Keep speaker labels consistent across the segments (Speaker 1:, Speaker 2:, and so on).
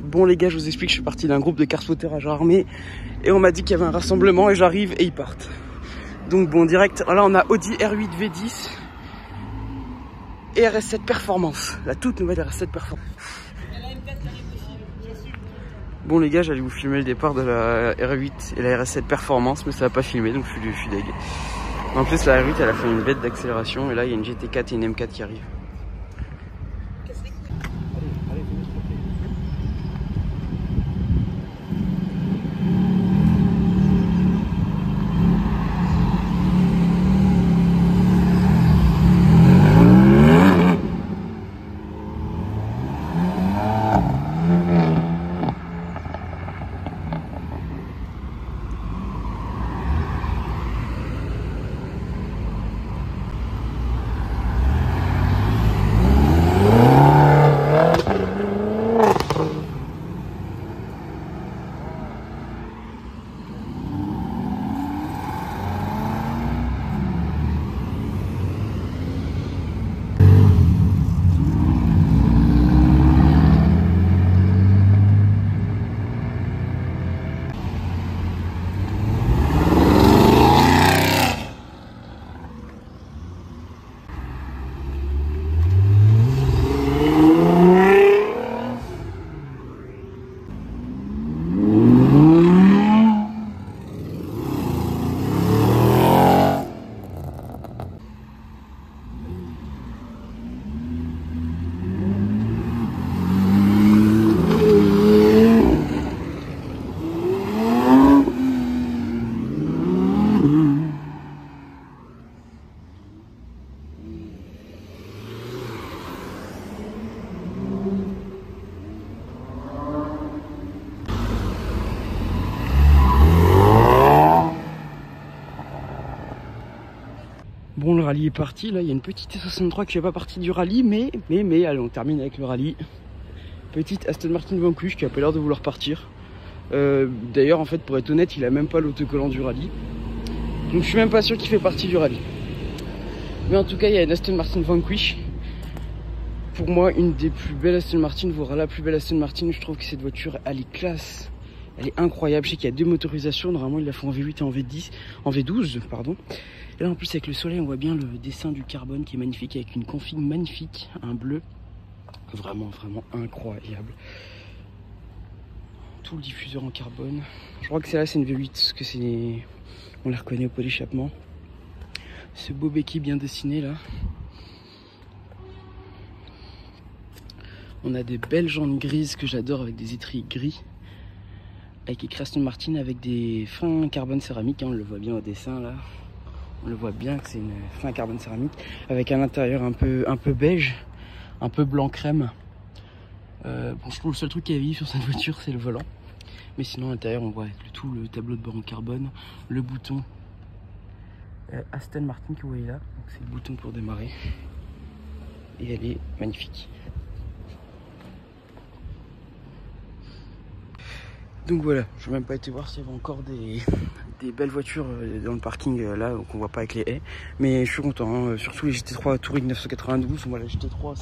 Speaker 1: Bon les gars, je vous explique, je suis parti d'un groupe de car spotters à Jarmé et on m'a dit qu'il y avait un rassemblement et j'arrive et ils partent. Donc bon, direct, là on a Audi R8 V10 et RS7 Performance, la toute nouvelle RS7 Performance. Bon les gars, j'allais vous filmer le départ de la R8 et la RS7 Performance, mais ça va pas filmer, donc je suis deg. En plus la R8 elle a fait une bête d'accélération et là il y a une GT4 et une M4 qui arrivent. Bon, le rallye est parti, là il y a une petite T63 qui fait pas partie du rallye, mais allez, on termine avec le rallye. Petite Aston Martin Vanquish qui a pas l'air de vouloir partir. D'ailleurs, en fait, pour être honnête, il a même pas l'autocollant du rallye. Donc je suis même pas sûr qu'il fait partie du rallye. Mais en tout cas, il y a une Aston Martin Vanquish. Pour moi, une des plus belles Aston Martin, voire la plus belle Aston Martin. Je trouve que cette voiture, elle est classe. Elle est incroyable. Je sais qu'il y a deux motorisations. Normalement, il la fait en V8 et en V12, pardon. Et là, en plus, avec le soleil, on voit bien le dessin du carbone qui est magnifique, avec une config magnifique, un bleu. Vraiment, vraiment incroyable. Tout le diffuseur en carbone. Je crois que celle-là, c'est une V8, parce que c'est... On la reconnaît au pot d'échappement. Ce beau béquille bien dessiné, là. On a des belles jantes grises que j'adore, avec des étriers gris. Avec écrit Aston Martin, avec des fins carbone céramique, hein, on le voit bien au dessin, là. On le voit bien que c'est une fin carbone céramique avec un intérieur un peu beige, un peu blanc crème. Bon, je trouve le seul truc qui est vif sur cette voiture, c'est le volant. Mais sinon, à l'intérieur, on voit tout le tableau de bord en carbone, le bouton Aston Martin que vous voyez là. C'est le bouton pour démarrer. Et elle est magnifique. Donc voilà, je n'ai même pas été voir s'il y avait encore des belles voitures dans le parking là, donc on voit pas avec les haies. Mais je suis content, hein. Surtout les GT3 Touring 992. Moi la GT3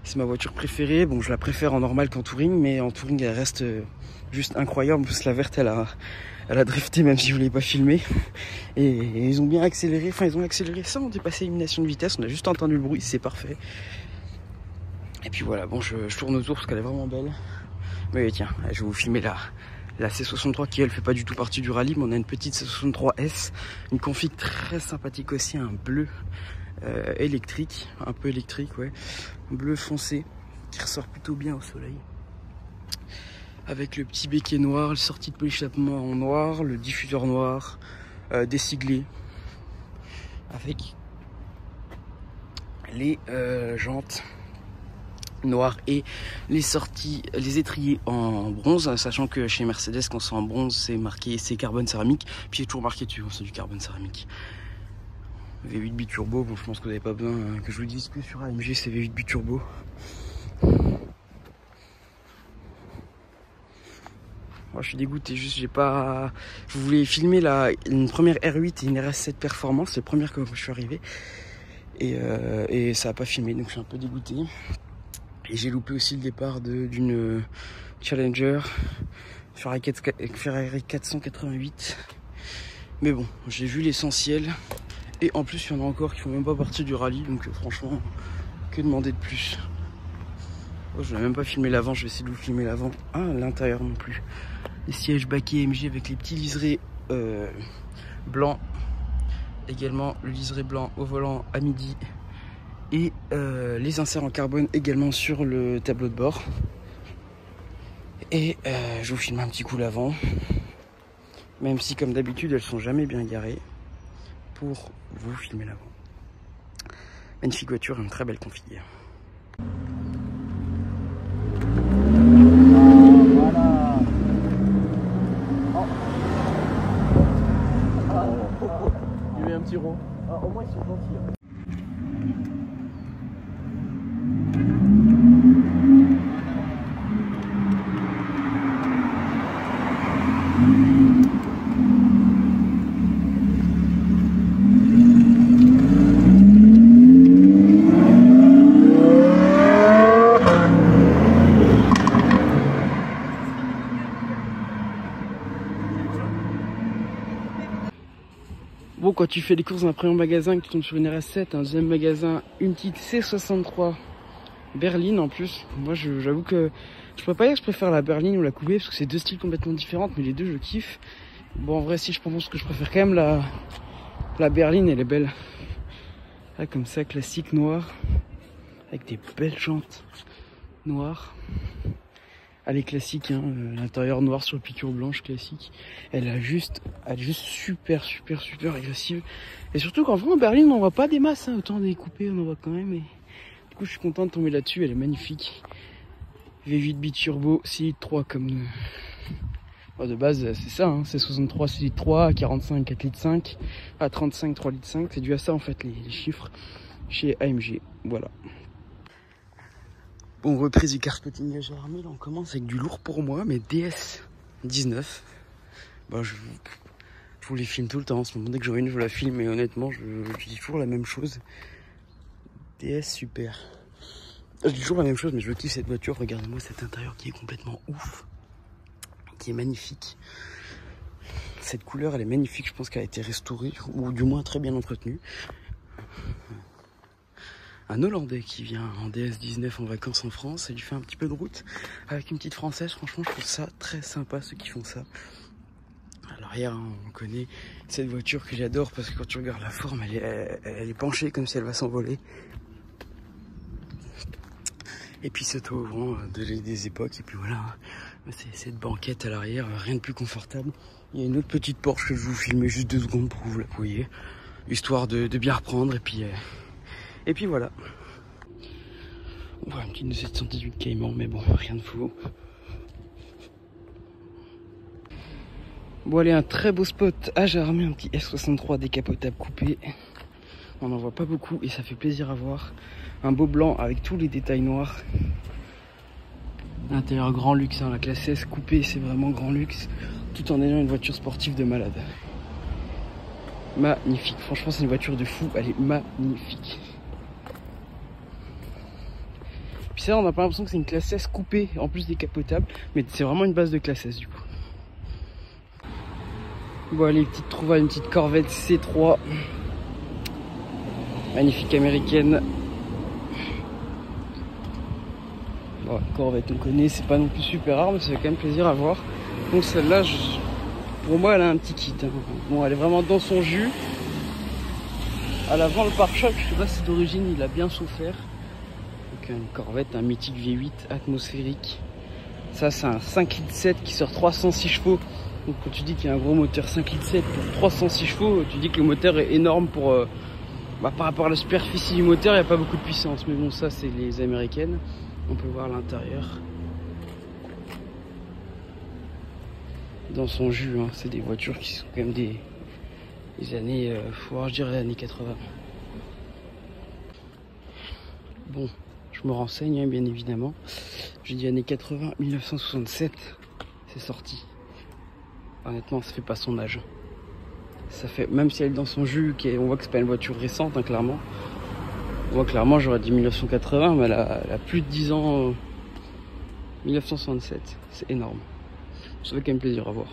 Speaker 1: c'est ma voiture préférée. Bon, je la préfère en normal qu'en Touring, mais en Touring elle reste juste incroyable. En plus la verte elle a drifté même si je ne l'ai pas filmé. Et ils ont bien accéléré, enfin ils ont accéléré sans dépasser l'élimination de vitesse. On a juste entendu le bruit, c'est parfait. Et puis voilà, bon je tourne autour parce qu'elle est vraiment belle. Mais tiens, je vais vous filmer la C63 qui elle fait pas du tout partie du rallye, mais on a une petite C63S, une config très sympathique aussi, un bleu électrique, un peu électrique, ouais, bleu foncé qui ressort plutôt bien au soleil. Avec le petit béquet noir, le sortie de polyéchappement en noir, le diffuseur noir, des siglés, avec les jantes noir et les sorties, les étriers en bronze, sachant que chez Mercedes quand c'est en bronze c'est marqué c'est carbone céramique, puis c'est toujours marqué dessus c'est du carbone céramique. V8 biturbo, bon je pense que vous n'avez pas besoin que je vous dise que sur AMG c'est V8 biturbo. Moi je suis dégoûté, juste j'ai pas... Je voulais filmer une première R8 et une RS7 Performance, c'est la première que je suis arrivé et ça a pas filmé, donc je suis un peu dégoûté. Et j'ai loupé aussi le départ d'une Challenger, Ferrari 488. Mais bon, j'ai vu l'essentiel. Et en plus, il y en a encore qui font même pas partie du rallye. Donc franchement, que demander de plus? Oh, je n'ai même pas filmé l'avant, je vais essayer de vous filmer l'avant. Ah, l'intérieur non plus. Les sièges baquets AMG avec les petits liserés blancs. Également le liseré blanc au volant à midi. Et les inserts en carbone également sur le tableau de bord. Et je vous filme un petit coup l'avant. Même si comme d'habitude elles sont jamais bien garées. Pour vous filmer l'avant. Magnifique voiture, une très belle config.
Speaker 2: Voilà. Il y a eu un petit rond. Au moins ils sont gentils.
Speaker 1: Bon, quand tu fais les courses dans un premier magasin, que tu tombes sur une RS7, un deuxième magasin, une petite C63 berline en plus. Moi, j'avoue que je peux pas dire que je préfère la berline ou la coupée parce que c'est deux styles complètement différents, mais les deux je kiffe. Bon, en vrai, si je pense que je préfère quand même la berline, elle est belle. Là, comme ça, classique noir, avec des belles jantes noires. Elle est classique, hein, l'intérieur noir sur piqûre blanche classique. Elle est juste super agressive. Et surtout qu'en vrai en berline on voit pas des masses, hein, autant des coupées on en voit quand même. Et du coup je suis content de tomber là-dessus, elle est magnifique. V8 biturbo, 6 litres 3 comme de base c'est ça, hein, c'est 63 6 litres 3, 45 4 litres 5, à 35 3 litres 5, c'est dû à ça en fait les chiffres chez AMG, voilà. Bon, reprise du carspotting à Gérardmer, là on commence avec du lourd pour moi, mais DS19. Bah, je vous les filme tout le temps, en ce moment dès que j'aurai une je vous la filme, et honnêtement je dis toujours la même chose. DS super. Je dis toujours la même chose, mais je kiffe cette voiture, regardez-moi cet intérieur qui est complètement ouf, qui est magnifique. Cette couleur elle est magnifique, je pense qu'elle a été restaurée, ou du moins très bien entretenue. Un Hollandais qui vient en DS19 en vacances en France et lui fait un petit peu de route avec une petite française. Franchement, je trouve ça très sympa ceux qui font ça. À l'arrière, on connaît cette voiture que j'adore parce que quand tu regardes la forme, elle est penchée comme si elle va s'envoler. Et puis ce toit ouvrant des époques. Et puis voilà, c'est cette banquette à l'arrière, rien de plus confortable. Il y a une autre petite Porsche que je vous filmer juste 2 secondes pour que vous la voyez, histoire de bien reprendre. Et puis voilà. On voit une petite 718 Cayman, mais bon, rien de fou. Bon allez, un très beau spot à Gérardmer, un petit S63 décapotable coupé. On n'en voit pas beaucoup et ça fait plaisir à voir. Un beau blanc avec tous les détails noirs. L'intérieur grand luxe, hein, la classe S coupée, c'est vraiment grand luxe. Tout en ayant une voiture sportive de malade. Magnifique, franchement c'est une voiture de fou, elle est magnifique. Puis ça, on n'a pas l'impression que c'est une classe S coupée, en plus décapotable, mais c'est vraiment une base de classe S du coup. Bon allez, petite trouvaille, une petite Corvette C3. Magnifique américaine. Bon, Corvette on connaît, c'est pas non plus super rare, mais ça fait quand même plaisir à voir. Donc celle-là, pour moi elle a un petit kit. Hein. Bon, elle est vraiment dans son jus. À l'avant, le pare-choc, je sais pas si d'origine il a bien souffert. Une Corvette, un mythique V8 atmosphérique. Ça c'est un 5 litres 7 qui sort 306 chevaux. Donc quand tu dis qu'il y a un gros moteur 5 litres 7 pour 306 chevaux, tu dis que le moteur est énorme pour par rapport à la superficie du moteur, il n'y a pas beaucoup de puissance. Mais bon, ça c'est les américaines. On peut voir l'intérieur. Dans son jus, hein. C'est des voitures qui sont quand même des années, je dirais les années 80. Bon. Je me renseigne, hein, bien évidemment. J'ai dit années 80, 1967, c'est sorti. Honnêtement, ça fait pas son âge. Ça fait, même si elle est dans son jus, on voit que c'est pas une voiture récente, hein, clairement. On voit clairement, j'aurais dit 1980, mais elle a plus de 10 ans. 1967, c'est énorme. Ça fait quand même plaisir à voir.